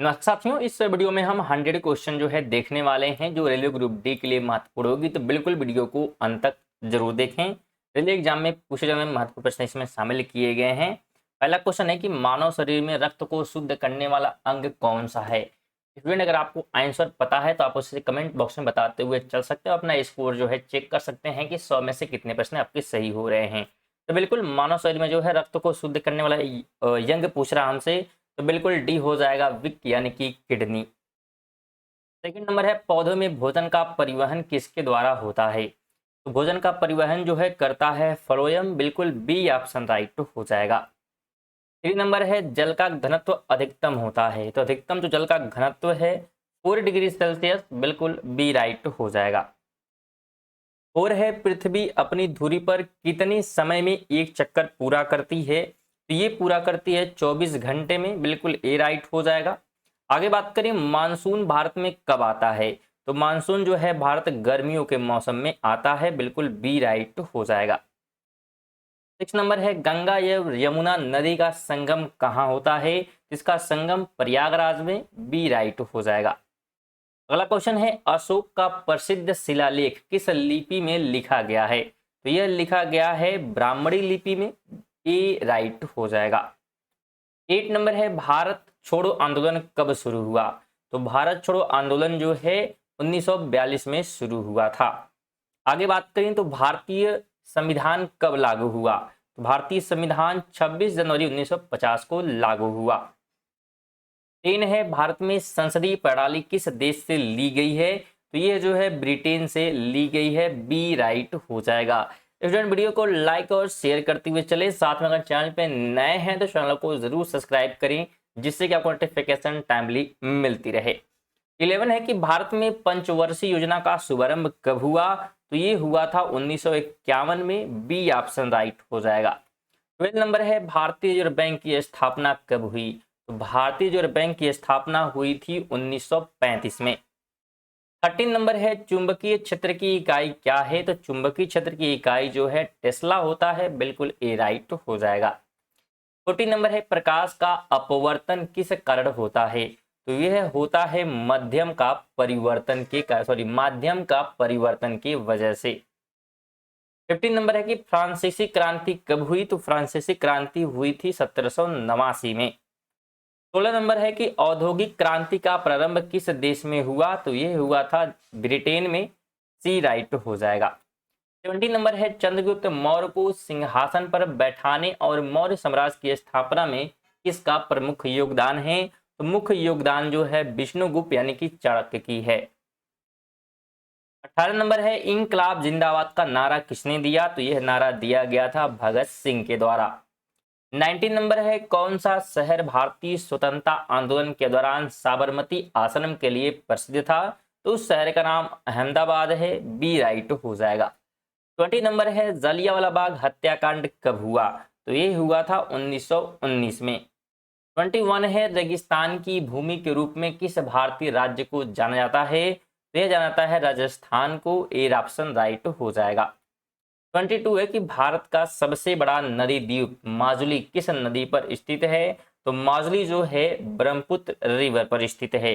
नमस्कार साथियों, इस वीडियो में हम 100 क्वेश्चन जो है देखने वाले हैं जो रेलवे ग्रुप डी के लिए महत्वपूर्ण होगी। तो बिल्कुल वीडियो को अंत तक जरूर देखें। रेलवे एग्जाम में पूछे जाने वाले महत्वपूर्ण प्रश्न इसमें शामिल किए गए हैं। पहला क्वेश्चन है कि मानव शरीर में रक्त को शुद्ध करने वाला अंग कौन सा है। स्टूडेंट, अगर आपको आंसर पता है तो आप उसे कमेंट बॉक्स में बताते हुए चल सकते हो। अपना स्कोर जो है चेक कर सकते हैं कि 100 में से कितने प्रश्न आपके सही हो रहे हैं। तो बिल्कुल मानव शरीर में जो है रक्त को शुद्ध करने वाला यंग पूछ रहा हमसे, तो बिल्कुल डी हो जाएगा, विक यानी कि किडनी। सेकंड नंबर है, पौधों में भोजन का परिवहन किसके द्वारा होता है। तो भोजन का परिवहन जो है करता है फ्लोएम, बिल्कुल बी ऑप्शन राइट हो जाएगा। 3 नंबर है, जल का घनत्व अधिकतम होता है। तो अधिकतम जो जल का घनत्व है 4 डिग्री सेल्सियस, बिल्कुल बी राइट हो जाएगा। और है, पृथ्वी अपनी धुरी पर कितने समय में एक चक्कर पूरा करती है। तो ये पूरा करती है 24 घंटे में, बिल्कुल ए राइट हो जाएगा। आगे बात करें, मानसून भारत में कब आता है। तो मानसून जो है भारत गर्मियों के मौसम में आता है, बिल्कुल बी राइट हो जाएगा। 6 नंबर है, गंगा एवं यमुना नदी का संगम कहाँ होता है। इसका संगम प्रयागराज में, बी राइट हो जाएगा। अगला क्वेश्चन है, अशोक का प्रसिद्ध शिलालेख किस लिपि में लिखा गया है। तो यह लिखा गया है ब्राह्मणी लिपि में, ए राइट हो जाएगा। 8 नंबर है, भारत छोड़ो आंदोलन कब शुरू हुआ। तो भारत छोड़ो आंदोलन जो है 1942 में शुरू हुआ था। आगे बात करें तो भारतीय संविधान कब लागू हुआ। तो भारतीय संविधान 26 जनवरी 1950 को लागू हुआ। 3 है, भारत में संसदीय प्रणाली किस देश से ली गई है। तो ये जो है ब्रिटेन से ली गई है, बी राइट हो जाएगा। स्टूडेंट, वीडियो को लाइक और शेयर करते हुए चले। साथ में अगर चैनल पे नए हैं तो चैनल को जरूर सब्सक्राइब करें, जिससे कि आपको नोटिफिकेशन टाइमली मिलती रहे। 11 है कि भारत में पंचवर्षीय योजना का शुभारंभ कब हुआ। तो ये हुआ था 1951 में, बी ऑप्शन राइट हो जाएगा। 12 नंबर है, भारतीय रिजर्व बैंक की स्थापना कब हुई। तो भारतीय रिजर्व बैंक की स्थापना हुई थी 1935 में। 13 नंबर है, चुंबकीय क्षेत्र की इकाई क्या है। तो चुंबकीय क्षेत्र की इकाई जो है टेस्ला होता है, बिल्कुल ए राइट हो जाएगा। 14 नंबर है, प्रकाश का अपवर्तन किस कारण होता है। तो यह होता है माध्यम का परिवर्तन की वजह से। 15 नंबर है कि फ्रांसीसी क्रांति कब हुई। तो फ्रांसीसी क्रांति हुई थी 1789 में। 16 नंबर है कि औद्योगिक क्रांति का प्रारंभ किस देश में हुआ। तो यह हुआ था ब्रिटेन में, सी राइट हो जाएगा। 20 नंबर है, चंद्रगुप्त मौर्य को सिंहासन पर बैठाने और मौर्य साम्राज्य की स्थापना में किसका प्रमुख योगदान है। तो मुख्य योगदान जो है विष्णुगुप्त यानी कि चाणक्य की है। 18 नंबर है, इंकलाब जिंदाबाद का नारा किसने दिया। तो यह नारा दिया गया था भगत सिंह के द्वारा। 19 नंबर है, कौन सा शहर भारतीय स्वतंत्रता आंदोलन के दौरान साबरमती आश्रम के लिए प्रसिद्ध था। तो उस शहर का नाम अहमदाबाद है, बी राइट हो जाएगा। 20 नंबर है, जलियांवाला बाग हत्याकांड कब हुआ। तो ये हुआ था 1919 में। 21 है, रेगिस्तान की भूमि के रूप में किस भारतीय राज्य को जाना जाता है। तो यह जाना जाता है राजस्थान को, ए ऑप्शन राइट हो जाएगा। 22 है कि भारत का सबसे बड़ा नदी द्वीप माजुली किस नदी पर स्थित है। तो माजुली जो है ब्रह्मपुत्र रिवर पर स्थित है।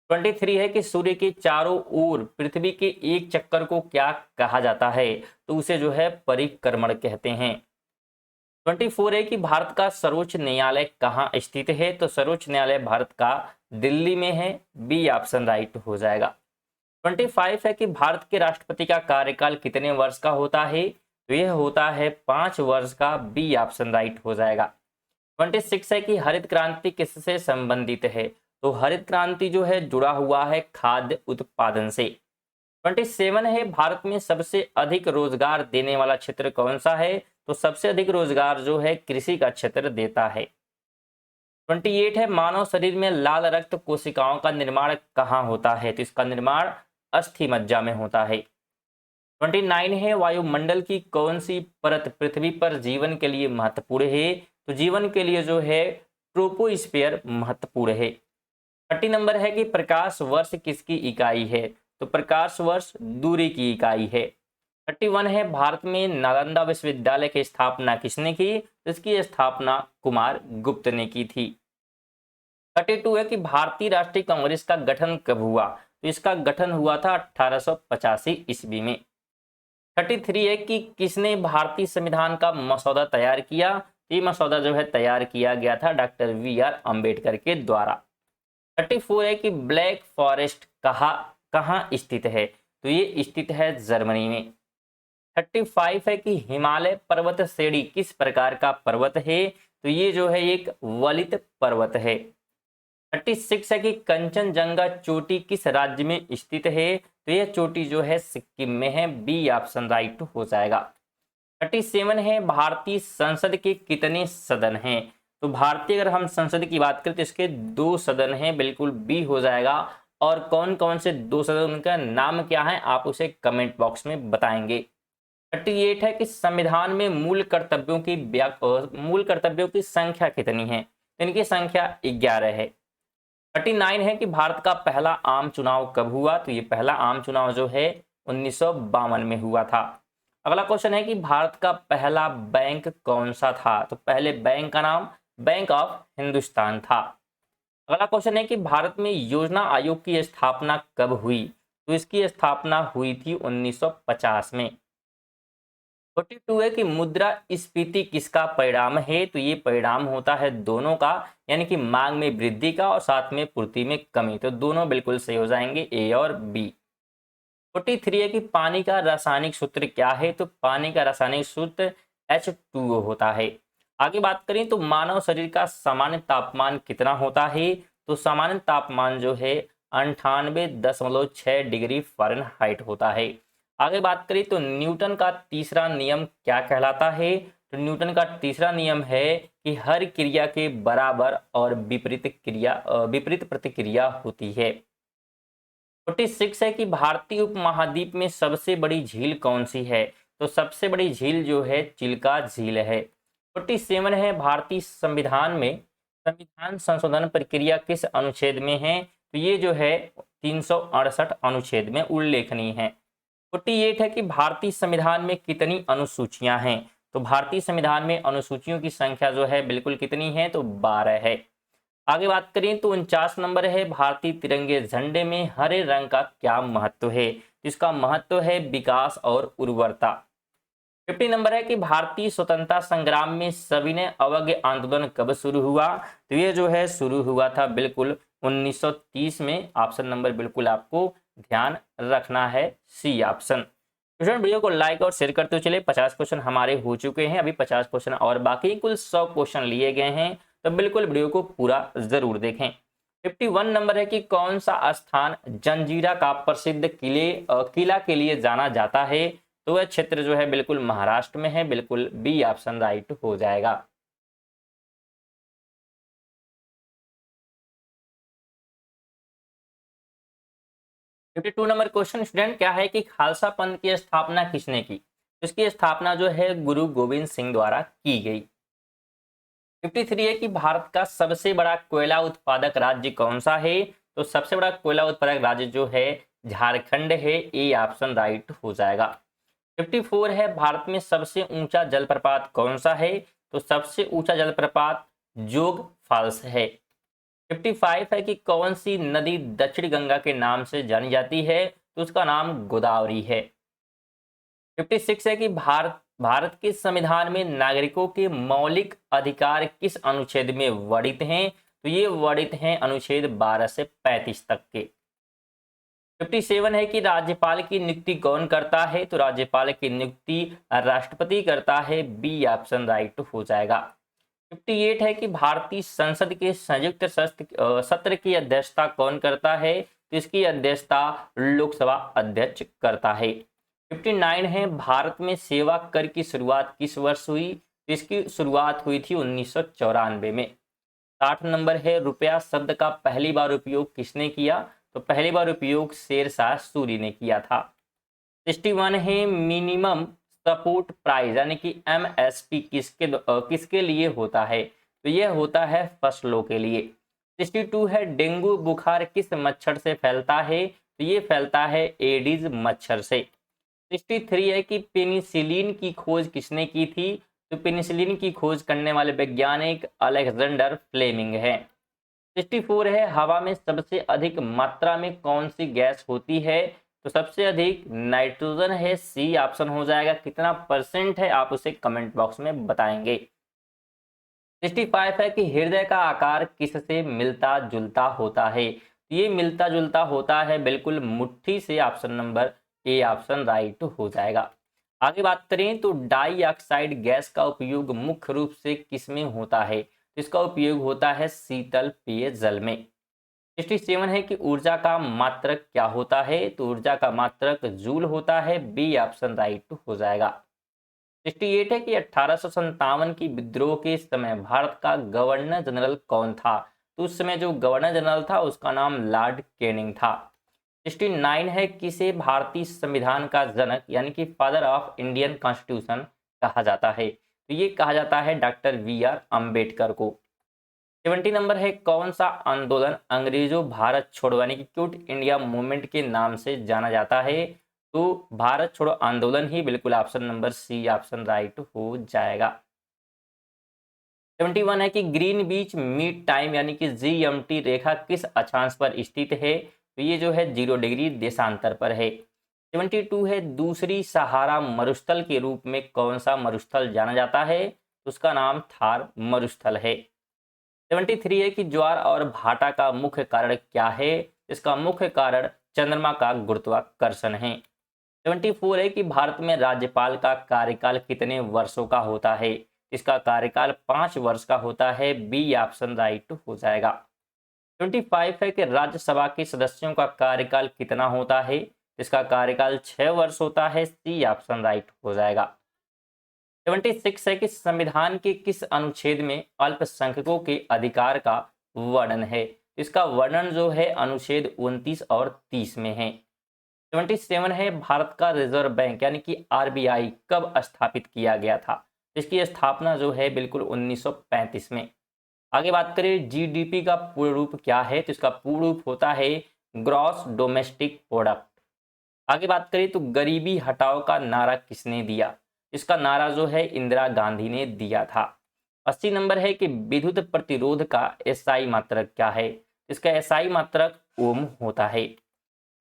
23 है कि सूर्य के चारों ओर पृथ्वी के एक चक्कर को क्या कहा जाता है। तो उसे जो है परिक्रमण कहते हैं। 24 है कि भारत का सर्वोच्च न्यायालय कहाँ स्थित है। तो सर्वोच्च न्यायालय भारत का दिल्ली में है, बी ऑप्शन राइट हो जाएगा। 25 है कि भारत के राष्ट्रपति का कार्यकाल कितने वर्ष का होता है। तो यह होता है 5 वर्ष का, बी ऑप्शन राइट हो जाएगा। 26 है कि हरित क्रांति किससे संबंधित है। तो हरित क्रांति जो है जुड़ा हुआ है खाद्य उत्पादन से। 27 है, भारत में सबसे अधिक रोजगार देने वाला क्षेत्र कौन सा है। तो सबसे अधिक रोजगार जो है कृषि का क्षेत्र देता है। 28 है, मानव शरीर में लाल रक्त कोशिकाओं का निर्माण कहाँ होता है। तो इसका निर्माण अस्थि मज्जा में होता है। 29 है, वायुमंडल की कौन सी परत पृथ्वी पर जीवन के लिए महत्वपूर्ण है। तो जीवन के लिए जो है ट्रोपोस्फियर महत्वपूर्ण है। 30 नंबर है कि प्रकाश वर्ष किसकी इकाई है। तो प्रकाश वर्ष दूरी की इकाई है। 31 है, भारत में नालंदा विश्वविद्यालय की स्थापना किसने की। तो इसकी स्थापना कुमार गुप्त ने की थी। 32 है कि भारतीय राष्ट्रीय कांग्रेस का गठन कब हुआ, तो इसका गठन हुआ था 1885 ईस्वी में। 33 है कि किसने भारतीय संविधान का मसौदा तैयार किया, ये मसौदा जो है तैयार किया गया था डॉक्टर वी.आर. अम्बेडकर के द्वारा। 34 है कि ब्लैक फॉरेस्ट कहाँ स्थित है, तो ये स्थित है जर्मनी में। 35 है कि हिमालय पर्वत श्रेणी किस प्रकार का पर्वत है, तो ये जो है एक वलित पर्वत है। 36 है कि कंचनजंगा चोटी किस राज्य में स्थित है, तो यह चोटी जो है सिक्किम में है, बी ऑप्शन राइट हो जाएगा। 37 है भारतीय संसद के कितने सदन हैं, तो भारतीय अगर हम संसद की बात करें तो इसके 2 सदन हैं, बिल्कुल बी हो जाएगा। और कौन कौन से 2 सदन, उनका नाम क्या है आप उसे कमेंट बॉक्स में बताएंगे। 38 है कि संविधान में मूल कर्तव्यों की संख्या कितनी है, इनकी संख्या 11 है। 39 है कि भारत का पहला आम चुनाव कब हुआ, तो ये पहला आम चुनाव जो है 1952 में हुआ था। अगला क्वेश्चन है कि भारत का पहला बैंक कौन सा था, तो पहले बैंक का नाम बैंक ऑफ हिंदुस्तान था। अगला क्वेश्चन है कि भारत में योजना आयोग की स्थापना कब हुई, तो इसकी स्थापना हुई थी 1950 में। 42 है कि मुद्रा स्फीति किसका परिणाम है, तो ये परिणाम होता है दोनों का, यानी कि मांग में वृद्धि का और साथ में पूर्ति में कमी, तो दोनों बिल्कुल सही हो जाएंगे, ए और बी। 43 है कि पानी का रासायनिक सूत्र क्या है, तो पानी का रासायनिक सूत्र H2O होता है। आगे बात करें तो मानव शरीर का सामान्य तापमान कितना होता है, तो सामान्य तापमान जो है 98.6 डिग्री फ़ारेनहाइट होता है। आगे बात करें तो न्यूटन का तीसरा नियम क्या कहलाता है, तो न्यूटन का तीसरा नियम है कि हर क्रिया के बराबर और विपरीत प्रतिक्रिया होती है। 46 है कि भारतीय उपमहाद्वीप में सबसे बड़ी झील कौन सी है, तो सबसे बड़ी झील जो है चिल्का झील है। 47 है भारतीय संविधान में संविधान संशोधन प्रक्रिया किस अनुच्छेद में है, तो ये जो है 368 अनुच्छेद में उल्लेखनीय है। 48 है कि भारतीय संविधान में कितनी अनुसूचियां हैं, तो भारतीय संविधान में अनुसूचियों की संख्या जो है बिल्कुल कितनी है, तो 12 है। आगे बात करें तो 49 नंबर है भारतीय तिरंगे झंडे में हरे रंग का क्या महत्व है, इसका महत्व है विकास और उर्वरता। 50 नंबर है कि भारतीय स्वतंत्रता संग्राम में सविनय अवज्ञा आंदोलन कब शुरू हुआ, तो ये जो है शुरू हुआ था बिल्कुल 1930 में। ऑप्शन नंबर बिल्कुल आपको ध्यान रखना है, सी ऑप्शन। स्टूडेंट वीडियो को लाइक और शेयर करते हुए चले, 50 क्वेश्चन हमारे हो चुके हैं, अभी 50 क्वेश्चन और बाकी, कुल 100 क्वेश्चन लिए गए हैं, तो बिल्कुल वीडियो को पूरा जरूर देखें। 51 नंबर है कि कौन सा स्थान जंजीरा का प्रसिद्ध किला के लिए जाना जाता है, तो वह क्षेत्र जो है बिल्कुल महाराष्ट्र में है, बिल्कुल बी ऑप्शन राइट हो जाएगा। Fifty two number question student क्या है कि खालसा पंथ की स्थापना किसने की, इसकी स्थापना जो है गुरु गोविंद सिंह द्वारा की गई। 53 है कि भारत का सबसे बड़ा कोयला उत्पादक राज्य कौन सा है, तो सबसे बड़ा कोयला उत्पादक राज्य जो है झारखंड है, ए ऑप्शन राइट हो जाएगा। 54 है भारत में सबसे ऊंचा जलप्रपात कौन सा है, तो सबसे ऊंचा जलप्रपात जोग फॉल्स है। 55 है कि कौन सी नदी दक्षिण गंगा के नाम से जानी जाती है, तो उसका नाम गोदावरी है। 56 है कि भारत के संविधान में नागरिकों के मौलिक अधिकार किस अनुच्छेद में वर्णित हैं, तो ये वर्णित हैं अनुच्छेद 12 से 35 तक के। 57 है कि राज्यपाल की नियुक्ति कौन करता है, तो राज्यपाल की नियुक्ति राष्ट्रपति करता है, बी ऑप्शन राइट हो जाएगा। 58 है कि भारतीय संसद के संयुक्त सत्र की अध्यक्षता कौन करता है, तो इसकी अध्यक्षता लोकसभा अध्यक्ष करता है। 59 है भारत में सेवा कर की शुरुआत किस वर्ष हुई, तो इसकी शुरुआत हुई थी 1994 में। 60 नंबर है रुपया शब्द का पहली बार उपयोग किसने किया, तो पहली बार उपयोग शेरशाह सूरी ने किया था। 61 है मिनिमम सपोर्ट प्राइस यानी कि MSP किसके लिए होता है, तो यह होता है फसलों के लिए। 62 है डेंगू बुखार किस मच्छर से फैलता है, तो ये फैलता है एडिज मच्छर से। 63 है कि पेनिसिलिन की खोज किसने की थी, तो पेनिसिलिन की खोज करने वाले वैज्ञानिक अलेक्जेंडर फ्लेमिंग है। 64 है हवा में सबसे अधिक मात्रा में कौन सी गैस होती है? तो सबसे अधिक नाइट्रोजन है, सी ऑप्शन हो जाएगा। कितना परसेंट है आप उसे कमेंट बॉक्स में बताएंगे। 65 है कि हृदय का आकार किससे मिलता जुलता होता है? ये मिलता जुलता होता है बिल्कुल मुट्ठी से, option number A option right हो जाएगा। आगे बात करें तो डाई ऑक्साइड गैस का उपयोग मुख्य रूप से किसमें होता है? तो इसका उपयोग होता है शीतल पेयजल में। 67 है कि ऊर्जा का मात्रक क्या होता है? तो ऊर्जा का मात्रक जूल होता है, बी ऑप्शन राइट हो जाएगा। 68 है कि 1857 की विद्रोह के समय भारत का गवर्नर जनरल कौन था? तो उस समय जो गवर्नर जनरल था उसका नाम लॉर्ड कैनिंग था। 69 है किसे भारतीय संविधान का जनक यानी कि फादर ऑफ इंडियन कॉन्स्टिट्यूशन कहा जाता है? तो ये कहा जाता है डॉक्टर वी.आर. अंबेडकर को। 70 नंबर है कौन सा आंदोलन अंग्रेजों भारत छोड़ो यानी कि क्विट इंडिया मूवमेंट के नाम से जाना जाता है? तो भारत छोड़ो आंदोलन ही बिल्कुल, option number C option right हो जाएगा। 71 है कि ग्रीन बीच मीड टाइम यानी कि जीएमटी रेखा किस अक्षांश पर स्थित है? तो ये जो है 0 डिग्री देशांतर पर है। 72 है दूसरी सहारा मरुस्थल के रूप में कौन सा मरुस्थल जाना जाता है? तो उसका नाम थार मरुस्थल है। 73 है कि ज्वार और भाटा का मुख्य कारण क्या है? इसका मुख्य कारण चंद्रमा का गुरुत्वाकर्षण है। 74 है कि भारत में राज्यपाल का कार्यकाल कितने वर्षों का होता है? इसका कार्यकाल 5 वर्ष का होता है, बी ऑप्शन राइट हो जाएगा। 25 है कि राज्यसभा के सदस्यों का कार्यकाल कितना होता है? इसका कार्यकाल 6 वर्ष होता है, सी ऑप्शन राइट हो जाएगा। 76 है कि संविधान के किस अनुच्छेद में अल्पसंख्यकों के अधिकार का वर्णन है? इसका वर्णन जो है अनुच्छेद 29 और 30 में है। 77 है भारत का रिजर्व बैंक यानी कि आरबीआई कब स्थापित किया गया था? इसकी स्थापना जो है बिल्कुल 1935 में। आगे बात करें जीडीपी का पूर्ण रूप क्या है? तो इसका पूर्ण रूप होता है ग्रॉस डोमेस्टिक प्रोडक्ट। आगे बात करें तो गरीबी हटाओ का नारा किसने दिया? इसका नारा जो है इंदिरा गांधी ने दिया था। 80 नंबर है कि विद्युत प्रतिरोध का एसआई मात्रक क्या है? इसका एसआई मात्रक ओम होता है।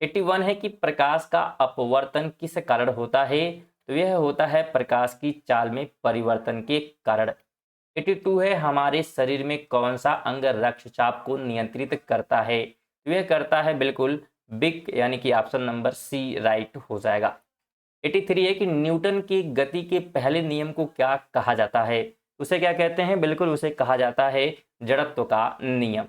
81 है कि प्रकाश का अपवर्तन किस कारण होता है? तो यह होता है प्रकाश की चाल में परिवर्तन के कारण। 82 है हमारे शरीर में कौन सा अंग रक्तचाप को नियंत्रित करता है? तो यह करता है बिल्कुल बिग यानी कि ऑप्शन नंबर सी राइट हो जाएगा। 83 है कि न्यूटन की गति के पहले नियम को क्या कहा जाता है? उसे क्या कहते हैं? बिल्कुल उसे कहा जाता है जड़त्व का नियम।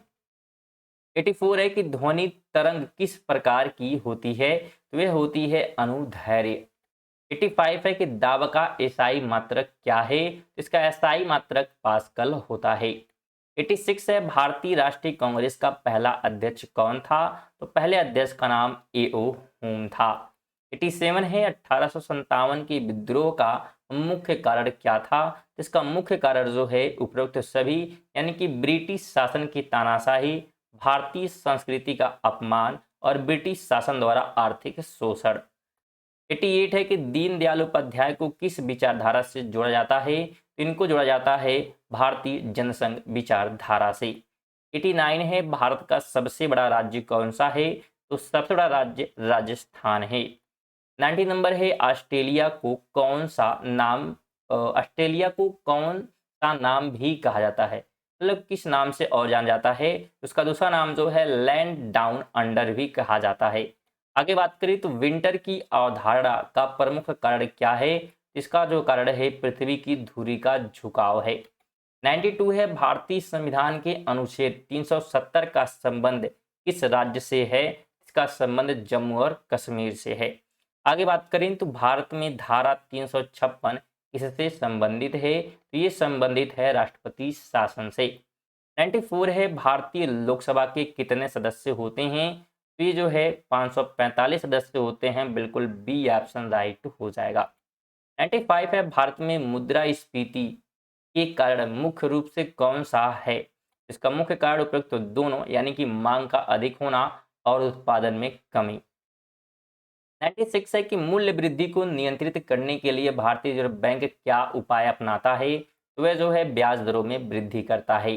84 है कि ध्वनि तरंग किस प्रकार की होती है? तो यह होती है अनुदैर्घ्य। 85 है कि दाब का एसआई मात्रक क्या है? इसका एसआई मात्रक पास्कल होता है। 86 है भारतीय राष्ट्रीय कांग्रेस का पहला अध्यक्ष कौन था? तो पहले अध्यक्ष का नाम ए.ओ. हुम था। 87 है 1857 की विद्रोह का मुख्य कारण क्या था? इसका मुख्य कारण जो है उपरोक्त सभी यानी कि ब्रिटिश शासन की तानाशाही, भारतीय संस्कृति का अपमान और ब्रिटिश शासन द्वारा आर्थिक शोषण। 88 है कि दीनदयाल उपाध्याय को किस विचारधारा से जोड़ा जाता है? इनको जोड़ा जाता है भारतीय जनसंघ विचारधारा से। 89 है भारत का सबसे बड़ा राज्य कौन सा है? तो सबसे बड़ा राज्य राजस्थान है। 90 नंबर है ऑस्ट्रेलिया को कौन सा नाम भी कहा जाता है? मतलब किस नाम से और जाना जाता है? उसका दूसरा नाम जो है लैंड डाउन अंडर भी कहा जाता है। आगे बात करें तो विंटर की अवधारणा का प्रमुख कारण क्या है? इसका जो कारण है पृथ्वी की धुरी का झुकाव है। 92 है भारतीय संविधान के अनुच्छेद 370 का संबंध किस राज्य से है? इसका संबंध जम्मू और कश्मीर से है। आगे बात करें तो भारत में धारा 356 किससे संबंधित है? तो ये संबंधित है राष्ट्रपति शासन से। 94 है भारतीय लोकसभा के कितने सदस्य होते हैं? तो ये जो है 545 सदस्य होते हैं, बिल्कुल बी ऑप्शन राइट हो जाएगा। 95 है भारत में मुद्रास्फीति के कारण मुख्य रूप से कौन सा है? इसका मुख्य कारण उपरोक्त तो दोनों यानी कि मांग का अधिक होना और उत्पादन में कमी। 96 है कि मूल्य वृद्धि को नियंत्रित करने के लिए भारतीय रिजर्व बैंक क्या उपाय अपनाता है? तो वह जो है ब्याज दरों में वृद्धि करता है।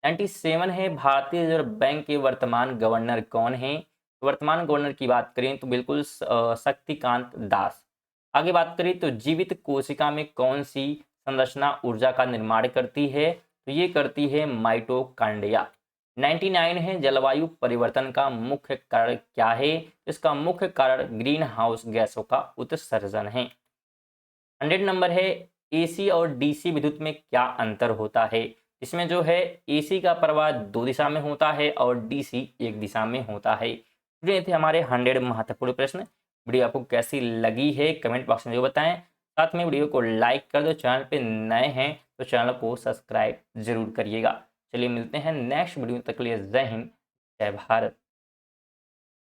97 है भारतीय रिजर्व बैंक के वर्तमान गवर्नर कौन है? वर्तमान गवर्नर की बात करें तो बिल्कुल शक्तिकांत दास। आगे बात करें तो जीवित कोशिका में कौन सी संरचना ऊर्जा का निर्माण करती है? तो ये करती है माइटोकॉन्ड्रिया। 99 है जलवायु परिवर्तन का मुख्य कारण क्या है? इसका मुख्य कारण ग्रीन हाउस गैसों का उत्सर्जन है। 100 नंबर है एसी और डीसी विद्युत में क्या अंतर होता है? इसमें जो है एसी का प्रवाह 2 दिशा में होता है और डीसी 1 दिशा में होता है। ये थे हमारे 100 महत्वपूर्ण प्रश्न। वीडियो आपको कैसी लगी है कमेंट बॉक्स में जो बताएं। साथ में वीडियो को लाइक कर दो, चैनल पे नए हैं तो चैनल को सब्सक्राइब जरूर करिएगा। चलिए मिलते हैं नेक्स्ट वीडियो तक के लिए। जय हिंद, जय भारत।